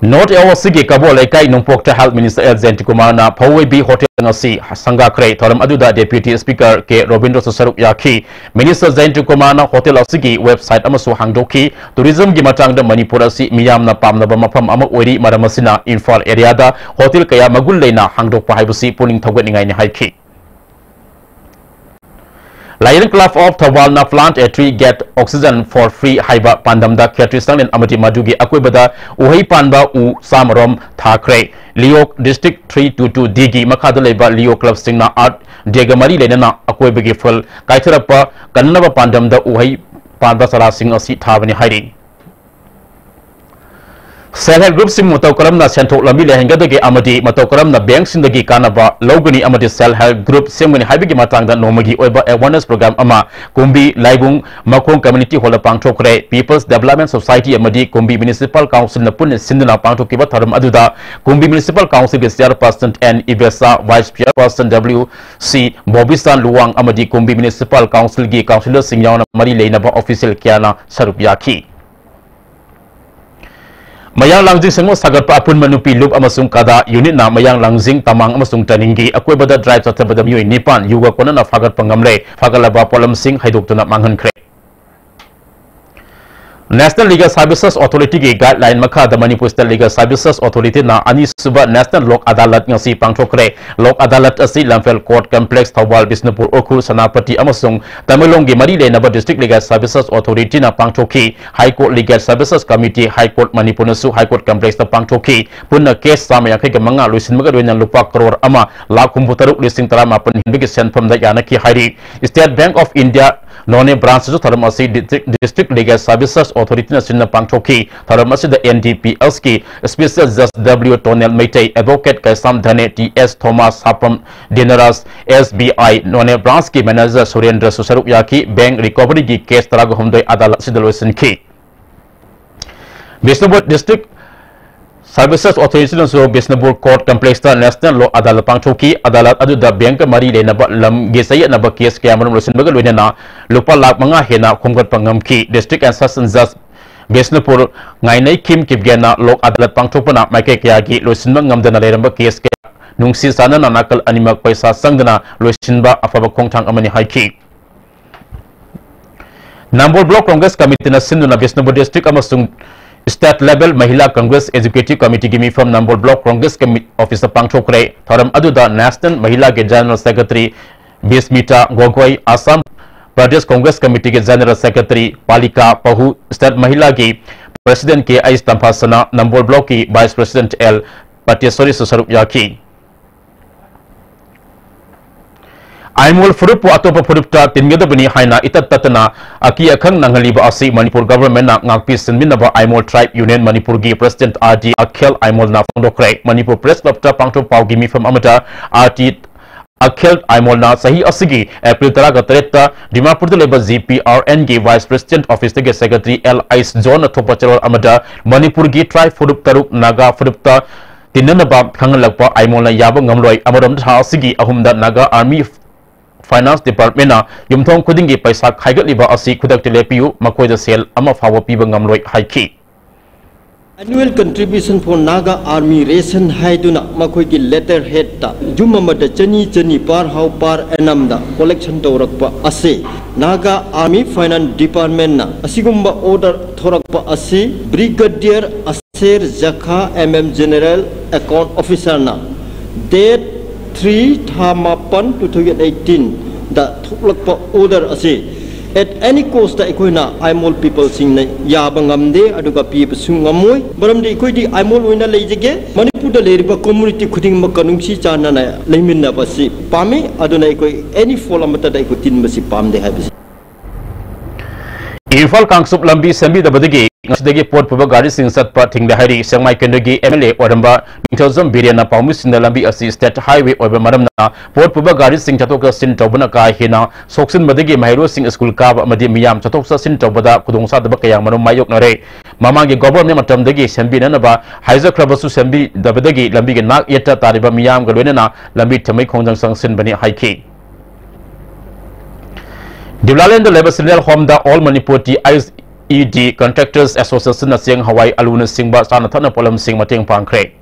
North Awasigi Kabo Lekai Numpokta Health Minister Elzenti Kumana Pawe B Hotel Ngasi Sangga Kray Tharam Aduda Deputy Speaker ke Robindra Saruk Yaki Minister Zenti Kumana Hotel Asigi website amasu hangdoki tourism gi matang da Manipur si miyam na pamna ba mafam ama ori maramasina Imphal area da hotel kaya magul leina hangdok pa haibusi puning thawgat ningai ni haiki Lion Club of Tawalna plant a tree get oxygen for free haiba pandamda Ketrisang and Amati Madugi Akwebada Uhay Panba U Samarom Thakre Leo District 322 Digi Makadaleba Leo Club Singna Art Degamari Lenana Akwebagi Full Kaitarapa Kanaba Pandamda Uhay Panba Sarasing Asi Tavani Haidi Self-help group sim mataukaram na sentok lambi lehenga dagi amadi mataukaram na bank sindagi kanaba logani amadi self-help group simgani haibigi matangda nomagi oiba awareness program ama kumbi laibung makong community hall pangtokre People's Development Society amadi kumbi municipal council na pun sinduna pangtokiba tharam aduda kumbi municipal council ge chairperson N Ibesa vice chairperson WC Bobisan Luang amadi kumbi municipal council gi councilor singyaw na mari leinaba official kiana sarup yaki Mayang Langjing Sengmo Sagat Pa Apun Manupi Loop Amasung Kada Unit na Mayang Langjing Tamang Amasung Taningi Akwe Bada Drive sa Tabada Miyoi Nipan Yuga Kona na Fagat Pangamle Fagalaba Polam Sing Haidok Tunap Manghan Kre National Legal Services Authority ki guideline makha da Manipur State Legal Services Authority na ani suba National Lok Adalat ngasi pangthokre Lok Adalat asi Lamphel Court Complex Thawal Bisnupur Okhur Sanapati amasung Tamilong gi mari le na District Legal Services Authority na pangthokhi High Court Legal Services Committee High Court Manipur na su High Court Complex na pangthokhi punna case sama yakai ga manga luisin maga doina lupa crore ama lakh 63 listing tara mapan hinbigi senfam da yanaki hairi State Bank of India None branch jo tharam asi District Legal Services Authority na sinna pangthokhi tharam asi da NDPS ki Special Judge W Tonel Meitai Advocate Kaisam Dhane TS Thomas Hapam Dineras SBI None branch ki manager Surendra Susaruk yaki bank recovery ki case tarago humdoi adalat sidaloisin ki Bisnupur District Services Authority na so Bisnupur Court Complex ta National Law Adalat pangthokhi adalat adu da bank mari le na lam gesaya na ba case kaya manum losin bagal wena na lupa lakh manga hena khumgat pangam ki District and Sessions Judge Bisnupur ngainai kim kipgena Lok Adalat pangthokpana maike kaya gi losin bang ngamdana leramba case kaya nungsi sana na nakal animak paisa sangdana losinba afaba khongthang amani haiki Nambol Block Congress Committee na sinduna Bisnupur District amasung State level Mahila Congress Executive Committee gimi from Nambol Block Congress Officer pangthokre tharam aduda National Mahila ge General Secretary Bismita Gogoi Assam Pradesh Congress Committee ge General Secretary Palika Pahu State Mahila ge President ke Ais Tampasana Nambol Block ki Vice President L Patyasori Susaruk yaki Aimul Furupu atopa Furupta Timgeda Bani Haina Itat Tatana Aki Akhang Nanghaliba Asi Manipur Government na Ngakpi Sinminaba Aimul Tribe Union Manipur gi President RD Akhel Aimul na Fondokre Manipur Press Club ta Pangthok Pau Gimi from Amata RD Akhel Aimul na Sahi Asigi April Taraga Tereta Dimapur Leba GPRN gi Vice President Office ge Secretary L Ice John Thopacharo Amata Manipur gi Tribe Furup Taruk Naga Furupta Tinanaba Khangalakpa Aimul na Yaba Ngamloi Amaram Tha Asigi Ahumda Naga Army Finance Department na yumthong khudingi paisa khaigat liba asi khudak telepiu makoida sel ama fawa piba ngamloi haiki Annual contribution for Naga Army ration haiduna makoi ki letter head ta jumamada chani par how par enamda collection tawrakpa ase Naga Army Finance Department na asigumba order thorakpa ase Brigadier Aser Zakha MM General Account Officer na date 3/2018 da thuklakpa order ase at any cost da ikoina Aimol people sing na yaba ngamde aduga pi sungamoi baramde ikoidi Aimol oina leijege Manipur da leriba community khuding makanungsi chana na leiminna basi pame aduna ikoi any fall amata da ikotin basi pamde habisi Infal Kangsup Lambi Sembi da badagi ngasdagi port puba gari sing satpa thingda hari sangmai kendagi MLA oramba Nithozam Biriana Paumis in the Lambi Asi State Highway over Maramna port puba gari sing chatoka sin tobana ka hina soksin badagi Mahiro Sing School ka madi miyam chatoksa sin tobada kudungsa da bakaya manum mayok nare mamangi government matamdagi Sembi nanaba Haiza Krabasu Sembi da badagi Lambi ge nak yeta tariba miyam galwenana Lambi thamai khongjang sangsin bani haiki Development level senior home da all Manipur ED Contractors Association na sing Hawaii aluna singba sana thana polam sing mating pangkre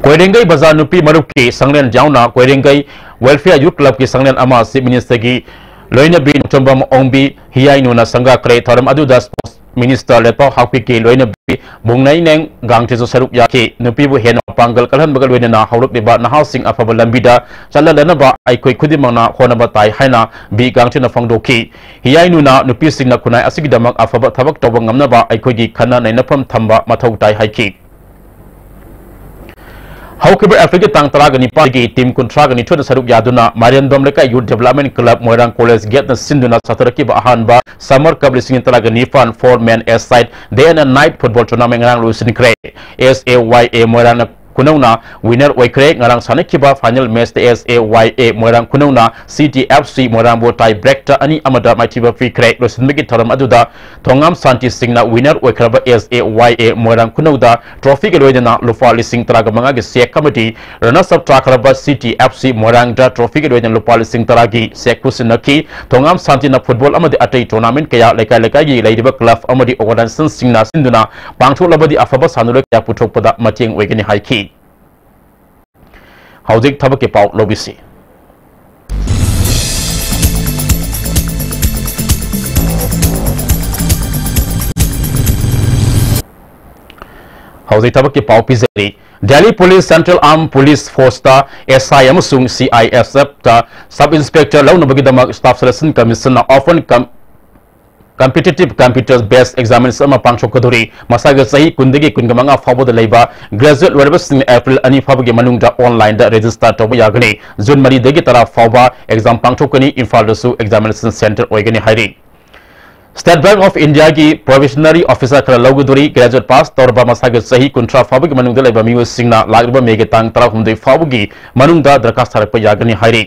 Koirengai bazar nupi maruki sanglen jauna Koirengai Welfare Youth Club ki sanglen ama si minister gi loina bin tombam ongbi hiyai nuna sangga kre tharam aduda sports minister lepa hakpi ki loina bi bungnai neng gang tezo saruk yaki nupi bu hen pangal kalhan bagal wena na hauluk deba na housing afaba lambida chalalana ba ai koi khudimana khona ba tai haina bi gang chena fangdoki hiyai nuna nupi sing na kunai asigi damak afaba thabak toba ngamna ba ai koi gi khana nai napam thamba mathau tai haiki However, Africa tang taraga ni pagi team kontraga ni thoda saruk yaduna Marian Domleka Youth Development Club Moirang College get na sinduna sataraki ba ahan ba summer cup lising taraga ni fan 4-man side day and night football tournament ngarang lusin kre SAYA Moirang Kunauna winner Waikre ngarang sanakiba final match the SAYA Moirang Kunauna CTFC Moirang bo tie break ta ani amada machiba free kre lusin migi tharam aduda Thongam Santi Singna winner Waikraba SAYA Moirang Kunauda trophy ke loidana lupa lising taraga manga ge sek committee runners up trakaraba CTFC Moirang da trophy ke loidana lupa lising taragi sek kusinaki Thongam Santi na football amadi atai tournament kaya lekai gi leidiba club amadi organization singna sinduna pangtho labadi afaba sanule kya puthokpada mateng wegeni haiki Haudik thabak ke pau lobisi Hausi tabak ki pau pizari Delhi Police Central Armed Police Force ta SI amasung CISF ta Sub Inspector law nabagi damak Staff Selection Commission na often competitive computers based examination ama pangchok kaduri masaga sahi kundagi kungamanga fawbod leiba graduate level in April ani fawbagi manungda online da register toba yagani June mari dagi tara fawba exam pangchokani Imphal dasu examination center oigani hairi State Bank of India ki provisionary officer kara lawguduri graduate pass torba masaga sahi kuntra fawbagi manungda leiba miu singna lagriba megetang tara humdai fawbagi manungda darkas tarakpa yagani hairi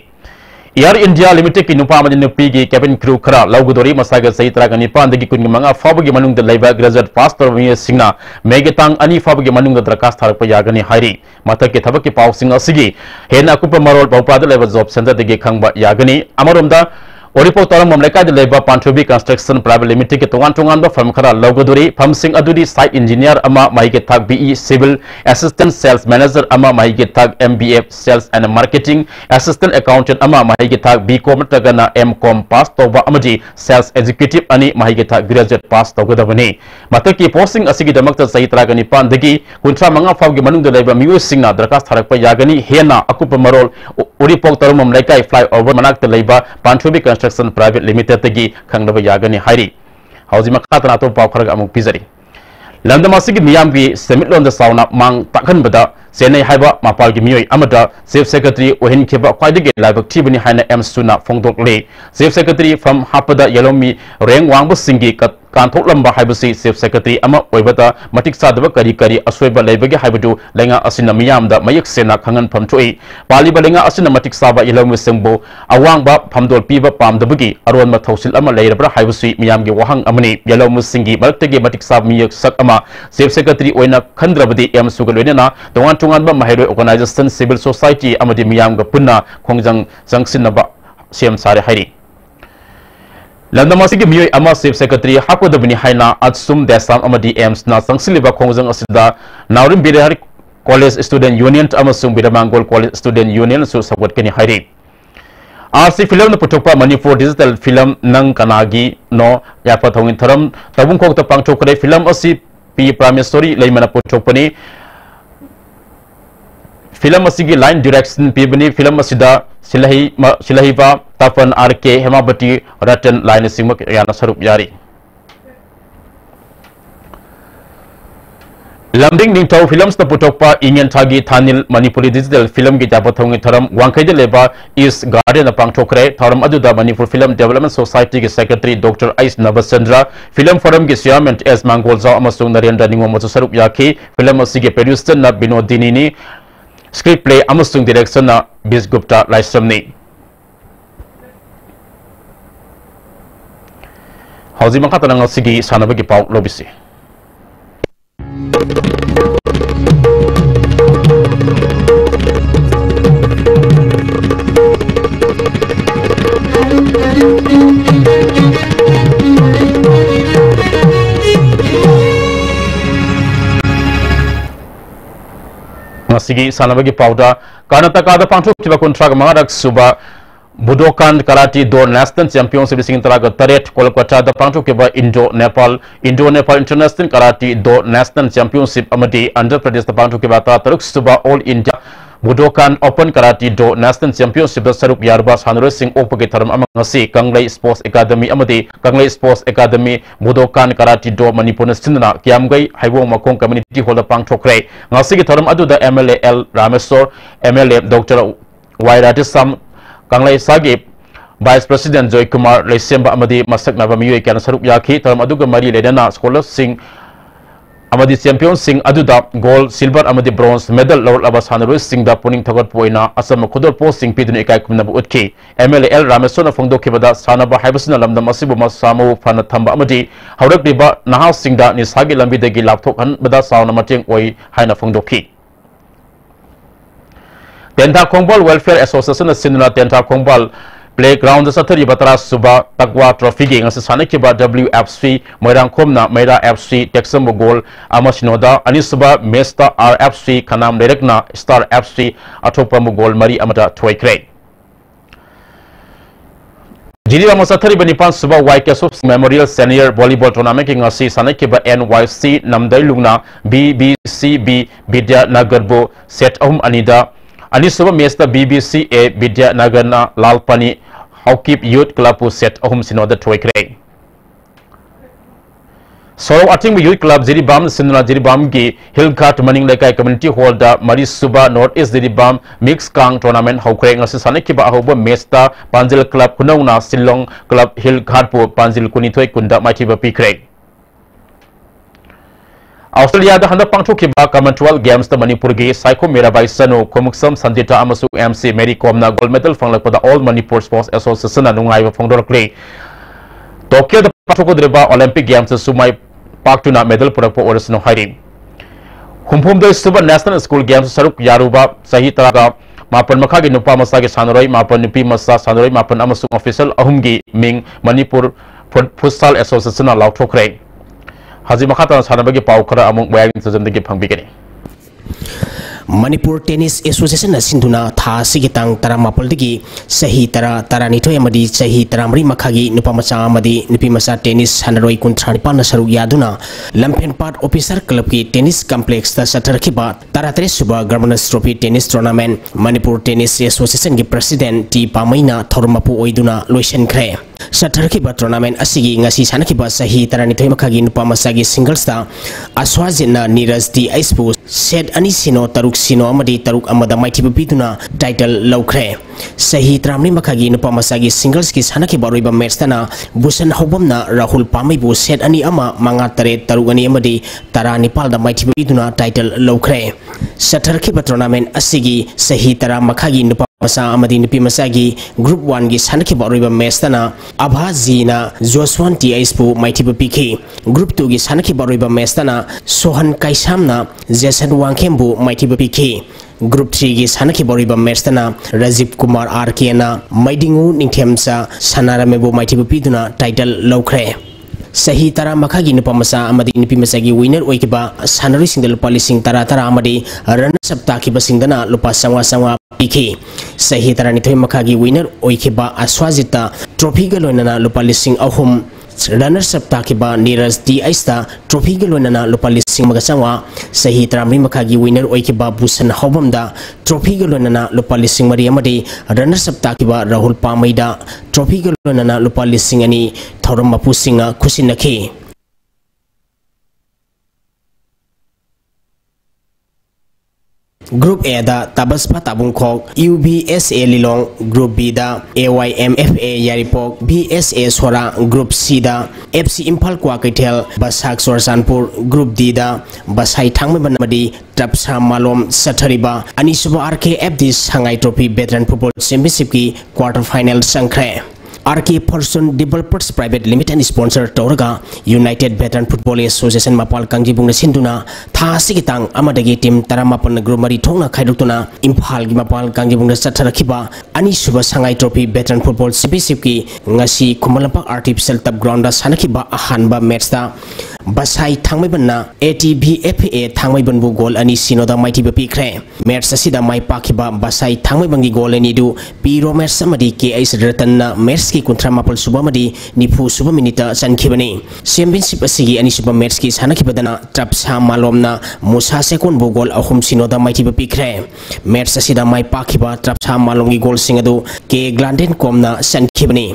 Air India Limited ki nupa amadi nupi ki cabin crew kara lawgudori masaga sahi taragani pandagi kungamanga fawbagi manungda leiba graduate pass torba miu singna megetang ani fawbagi manungda darkas tarakpa yagani hairi matak ki thabak ki paw sing asigi hena kupa marol bawpada leiba job center degi khangba yagani amaromda Oripo Toram Mamleka de Labor Pantrobi Construction Private Limited ke tongan ba firm khara lawgudori firm sing adudi site engineer ama maige thak BE civil assistant sales manager ama maige thak MBA sales and marketing assistant accountant ama maige thak BCom tagana MCom pass toba amadi sales executive ani maige thak graduate pass togadabani mataki posting asigi damakta sahi tragani pandagi kuntra manga fawgi manung de labor miu singna darkas tharakpa yagani hena akupa marol Oripo Toram Mamleka fly over manak de labor Pantrobi Construction Private Limited tagi khangnaba yagani hairi hauji makhatana to paw kharaga amuk pizari landamasi miyam gi semitlon da sauna mang takhan bada senai haiba mapal gi miyoi amada chief secretary ohin kheba khwaidigi laibak thibani haina m suna phongdok le chief secretary from hapada yalomi reng wangba singi kanthok lamba haibasi chief secretary ama oibata matik sadaba kari kari asoiba leibagi haibadu lenga asina miyamda mayak sena khangan phamtoi paliba lenga asina matik saba yalomi singbo awangba phamdol piba pamdabagi aron ma thausil ama leirabra haibasi miyamgi wahang amani yalomi singi maktegi matik sab miyak sak ama chief secretary oina khandrabadi m sugalwenena tongan tongan ba mahero organization civil society amadi miyamga punna khongjang jangsinaba sem sare hairi Landamasi ki miyoi ama chief secretary hakodabni haina atsum desam amadi ems na sangsiliba khongjang asida naurim birahari college student union amasung biramangol college student union su support kani hairi RC film na putokpa Manipur digital film nang kanagi no yafa thongin tharam tabung khok ta pangchokre film asi P Prameswari leimana putokpani film asigi line direction pibani film asida silahiba Tapan RK Hemabati Ratan line simak yana sarup yari Lamding Ningtau films na putokpa ingin thagi Thanil Manipuri digital film gi japathongi tharam wangkai de leba is garden na pangchokre tharam aduda Manipur Film Development Society gi secretary Dr. Ais Nabasandra film forum gi chairman S Mangolza amasung Narendra Ningom sarup yaki film asigi producer na Binodini ni script play amasung direction na Bis Gupta Laisramni Hauji makata nang sige sanabagi pau lobisi Masigi sanabagi pauda Karnataka da pangthok tiba kontrak mangarak suba Budokan Karate Do National Championship sing taraga taret Kolkata da pangthok tiba Indo Nepal International Karate Do National Championship amadi Andhra Pradesh da pangthok tiba taruk suba All India Budokan Open Karate Do National Championship da saruk yarba sanure sing opage tharam amangasi Kanglai Sports Academy amadi Kanglai Sports Academy Budokan Karate Do Manipur Sindna Kiamgai Haibo Makong Community Hall da pangthokre ngasi tharam aduda MLA L Rameswar MLA Dr. Wairatisam Kanglai Sagip Vice President Joy Kumar Lesemba amadi masak naba miyoi kana saruk yaki tharam aduga mari ledana scholar sing amadi champion sing aduda gold silver amadi bronze medal lawal aba sanaroi sing da puning thagat poina asam khudor po sing piduni ekai kumna bu utki MLL Ramesona phongdokhi bada sanaba haibasina lamdam asibu masamu phana thamba amadi haurak riba naha sing da ni sagi lambi degi lapthok han bada sauna mateng oi haina phongdokhi Tenta Kongbal Welfare Association Sinna Tenta Kongbal Playground Sathari Batara Suba Takwa Trophy gi ngasi sanakiba WFC Moirang Khomna Meira FC Texam Gol Amasinoda Anisuba Mesta RFC Kanam Direkna Star FC Atopa Gol Mari Amata Toykre Jiriba Masathari Banipan Suba Waikesuf Memorial Senior Volleyball Tournament King Asi Sanakiba NYC Namdai Lugna BBCB Bidya Nagarbo Set Anida Anisuba Mesta BBCA Bidya Nagarna Lalpani Hawkip Youth Club Set Sinoda Troikre So Ating Youth Club Jiribam Sinna Jiribam Gi Hillghat Maning Lekai Community Hall da Mari Suba Northeast Jiribam Mix Kang Tournament Hawkreng Sanakiba Ahoba Mesta Panjil Club Kunauna Silong Club Hillghat Po Panjil Kunitoi Kunda Maitiba Pikreng Australia da handa pangthokiba Commonwealth Games da Manipur gi Saiko Mirabai Sanu Komuksam Sanjita Amasu MC Mary Komna gold medal fanglakpada All Manipur Sports Association na nungaiba phongdorkle Tokyo da pangthokudriba Olympic Games sumai Paktuna medal purakpo orisno hairi Humphum da Suba National School Games saruk yaruba sahi taraga Mapan Makagi Nupa Masagi Sanaroi Mapan Nupi Masa Sanaroi Mapan Amasung official ahumgi Ming Manipur Futsal Association na lauthokre Haji Makata Sanabagi Paukara among Wang Sazandagi Pangbigani Manipur Tennis Association Sinduna Tha Sigitang Taramapaldigi Sahi Tara Taranito Yamadi Sahi Taramri Makagi Nupamasa Amadi Nupimasa Tennis Hanaroi Kuntranipan Saru Yaduna Lampen Part Officer Club Ki Tennis Complex Ta Satarkiba Taratare Suba Governors Trophy Tennis Tournament Manipur Tennis Association Ki President T Pamaina Thormapu Oiduna Loishan Kre Satarkiba Tournament Asigi Ngasi Sanakiba Sahi Taranito Makagi Nupamasagi Singles Ta Aswazina Niras Di Aispu Said Anisino Taruk Sino Amadi Taruk Amada Mighty Biduna title Lokre Sahi Tramni Makagi Nupamasagi Singles Ki Sanaki Baruiba Merstana Busan Hobamna Rahul Pamibu said Ani Ama Mangatare Tarugani Amadi Tarani Palda Mighty Biduna title Lokre Satarkiba Tournament Asigi Sahi Tara Makagi Nupamasa Amadi Nupimasagi Group 1 Gi Sanaki Baruiba Merstana Abhazina Joswan T Aispu Mighty PK Group 2 Gi Sanaki Baruiba Merstana Sohan Kaisamna Jason Wangkembu Mighty PK Group 3 Gi Sanaki Baruiba Merstana Rajiv Kumar Arkena Maidingu Ningthemsa Sanaramebo Mighty Piduna title Lokre Sahi Tara Makagi Nupamasa Amadi Nipimasagi winner Oikiba Sanari Singdal Policing Tara Tara Amadi Runners up Takiba Singdana Lupa Sawa PK Sahi Tara Nitoy Makagi winner Oikiba Aswazita Trophy Galonana Lupa Lising Ahum Runners up Takiba Niras Di Aista Trophy Galonana Lupa Lising Magasawa Sahi Tara Makagi winner Oikiba Busan Hobamda Trophy Galonana Lupa Lising Mariamadi Runners up Takiba Rahul Pamaida Trophy Galonana Lupa Lising Ani Thoramapu Singa Kusinaki Group A da Tabaspa Tabungkok UBSA Lilong Group B da AYMFA Yaripok BSA Sora Group C da FC Impal Kwakitel Basak Sorsanpur Group D da Basai Thangmebanamadi Trapsa Malom Sathariba Anisuba RKFD Shanghai Trophy Veteran Football Championship ki quarter final Sankre RK Person Developers Private Limited sponsor Toraga United Veteran Football Association Mapal Kangjibung Sinduna Tha Sigitang Amadagi Team Taramapan Group Mari Thongna Khaidutuna Imphal gi Mapal Kangjibung Satharakiba Ani Suba Shanghai Trophy Veteran Football Championship ki ngasi Khumalapak Artificial Turf Ground da sanakiba ahanba match da Basai Thangmaibanna ATBFA Thangmaibanbu goal ani sinoda mighty pikre match asida mai pakiba Basai Thangmaibangi goal ani du Piro match samadi KS Ratanna match ki kontra mapal subamadi nifu suba minita sankibani championship asigi ani suba match ki sanakibadana Trapsa Malomna Musa Sekon bu goal ahum sinoda mighty pikre match asida mai pakiba Trapsa Malomgi goal singadu ke Glanden komna sankibani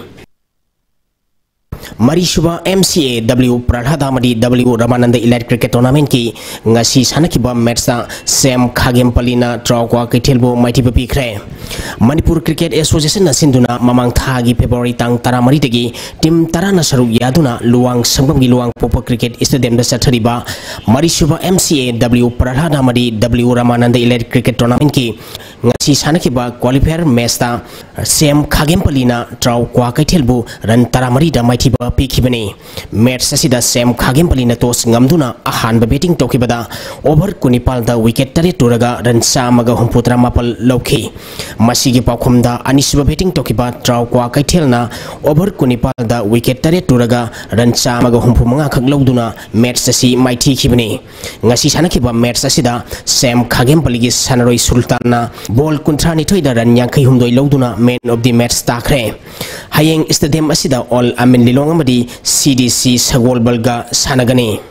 Marishuba MCA W Pradhamadi W Ramananda Elite Cricket Tournament ki ngasi sanakiba match da Sam Khagempalina Trawkwa Kitelbo Mighty Pikre Manipur Cricket Association na sinduna mamang thagi February tang taramari tegi tim tarana saruk yaduna luang sangbamgi luang Popo Cricket Stadium da sathariba Marishuba MCA W Pradhamadi W Ramananda Elite Cricket Tournament ki ngasi sanakiba qualifier match da Sam Khagempalina Trawkwa Kitelbo ran taramari da Mighty Pikibani match asida Sam Khagempalina tos ngamduna ahanba batting tokibada over kunipal da wicket tare turaga ran samaga humputra mapal lokhi Masigi Paukumda, Anisba betting Tokiba, Traukwa Kaitelna, Over Kunipalda, Wicket Taret Turaga, Rancha Magahumpunga Kagloduna, Mersasi, Mighty Kibini. Ngasi Sanakiba Mersasida, Sam Kagem Paligis Sanaroi Sultana, Ball Kuntrani Toida, and Yankai Humdoi Loduna, men of the Mers Takre. Hayeng is the Dem Asida, all Amin Lilongamadi, CDC Sagol Balga Sanagani.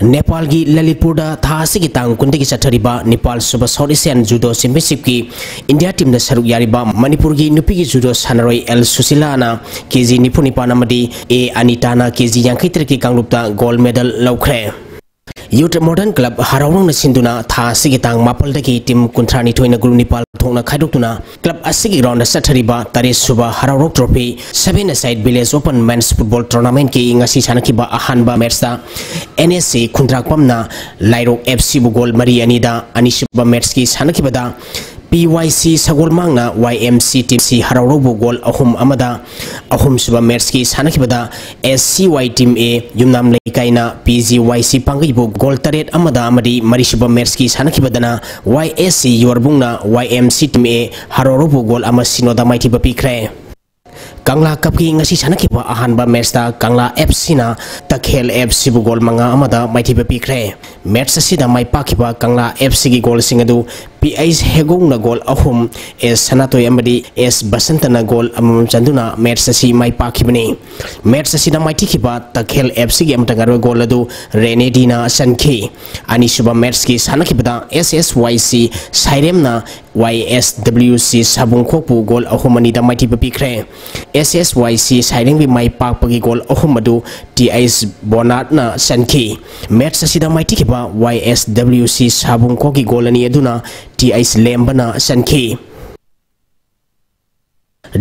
Nepal gi Lalitpurda thasi ki tang kunti ki chathariba Nepal Super South Asian Judo Championship ki India team da saruk yariba Manipur gi nupi ki judo sanaroi El Susilana KG Nipunipa namadi A Anitana KG Yankaitre ki kanglupta gold medal laukre. Youth Modern Club Haraurong na sinduna thasi ki tang mapal da ki team kuntrani thoina guru Nepal thongna khaidokuna club asigi round sathariba Tare Suba Haraurok Trophy 7-a-side Village Open Men's Football Tournament ki ngasi sanakiba ahanba match da NSC Kuntrakpamna Lairok FC Bugol Mari Anida Anishiba match ki sanakibada PYC Sagol Mangna YMC Team C Hararobu Gol Ahum Amada Ahum Suba match ki sanakibada SCY Team A Yumnam Lekaina PGYC Pangibu Gol Taret Amada Amadi Marishiba match ki sanakibadana YSC Yorbungna YMC Team A Hararobu Gol Amasinoda Mighty Bapikre. Kangla Kapki ngasi sanakipa ahanba match da Kangla FC na Takhel FC bu gol manga amada Mighty Bapikre. Match asida mai pakiba Kangla FC gi gol singadu PIs Hegong na gol ahum S Sanatoy amadi S Basanta na gol amam chanduna match asi mai pakibani. Match asida mai tikiba Takhel FC gi amtangar gol adu Renedina Sanki. Ani suba match ki sanakibada SSYC Sairem na YSWC Sabungkokpu gol ahumani da Mighty Bapikre. SSYC Sailing bi mai pak pagi gol ahumadu TIs Bonat na Sanki. Match asida mai tikiba YSWC Sabungkoki gol ani aduna TIs Lembana Sanki.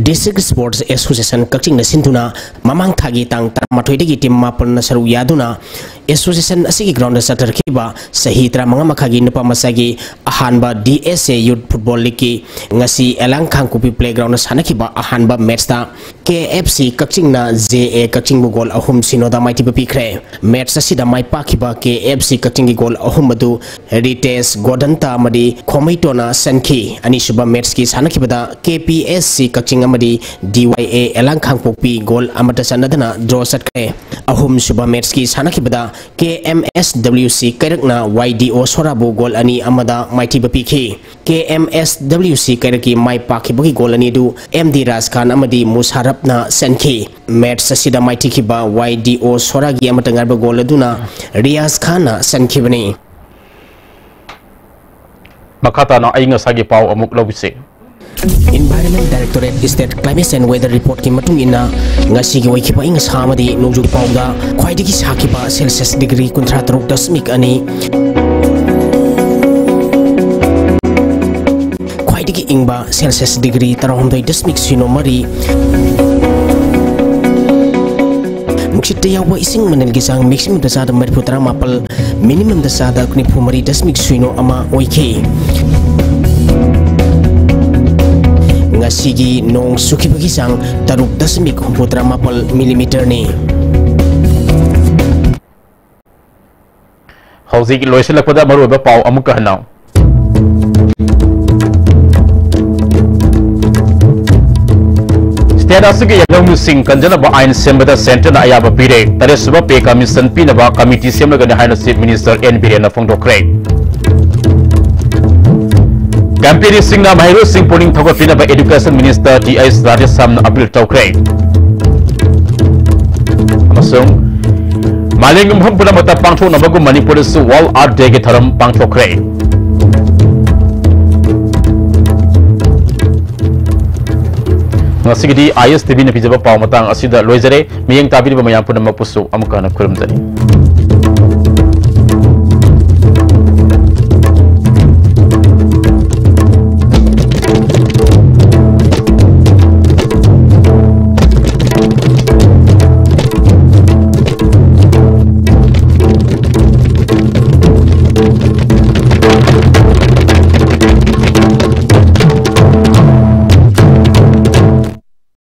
District Sports Association Kakching na sintuna mamang thagi tang tamathoy dagi team mapal na saru yaduna Association asigi ground na satarkiba sahi tra mga makhagi nupa masagi ahanba DSA Youth Football League ngasi elang khangkupi playground na sanakiba ahanba match ta KFC Kakching na JA Kakching bu gol ahum sinoda Mighty Bapikre. Match asida mai pakiba KFC Kakching gi gol ahum madu Rites Godanta amadi Khomaito na Sanki ani suba match ki sanakibada KPSC Kakching amadi DYA elang khangpopi gol amata sanadana draw satkre. Ahum suba match ki sanakibada KMSWC Kairakna YDO Sorabu gol ani amada Mighty Bapiki. KMSWC Kairaki mai pakibagi gol ani du MD Ras Khan amadi Musharap na Sanki. Match asida Mighty kiba YDO Soragi amata ngarba gol aduna Riaz Khan na Sanki bani. Makata na ay nga sagi pau amuk lobise. Environment Directorate State Climate and Weather Report ki matung ina ngasi gi wakipa ing samadi nungjuk pauda khwaidigi sakiba Celsius degree 13.2 ani khwaidigi ingba Celsius degree 13.0 mari Muksite yawa ising manil gisang maximum dasada mariputra mapal minimum dasada kunipu mari dasmik suino ama oike Ngasigi nong suki bagisang 3.4 millimeter ni. Hauzik loisilakpada maruba pau amuka hanaw. State asigi yadong sing kanjana ba ain sembada center na ayaba pire tare suba pe commission pinaba committee semlaga ni haina chief minister NBR na fongdokre. Campaign Singna Mahiru Singh polling thogo pina by Education Minister T.S. Rajasam appeal tawkre. Amasung Malingum Hampuna mata pangthok nabagu Manipuri su Wall Art Day ke tharam pangthokre. Ngasigidi ISTV na pijaba paw matang asida loizare miyeng tabiri ba mayam puna mapusu amukana kurum jani.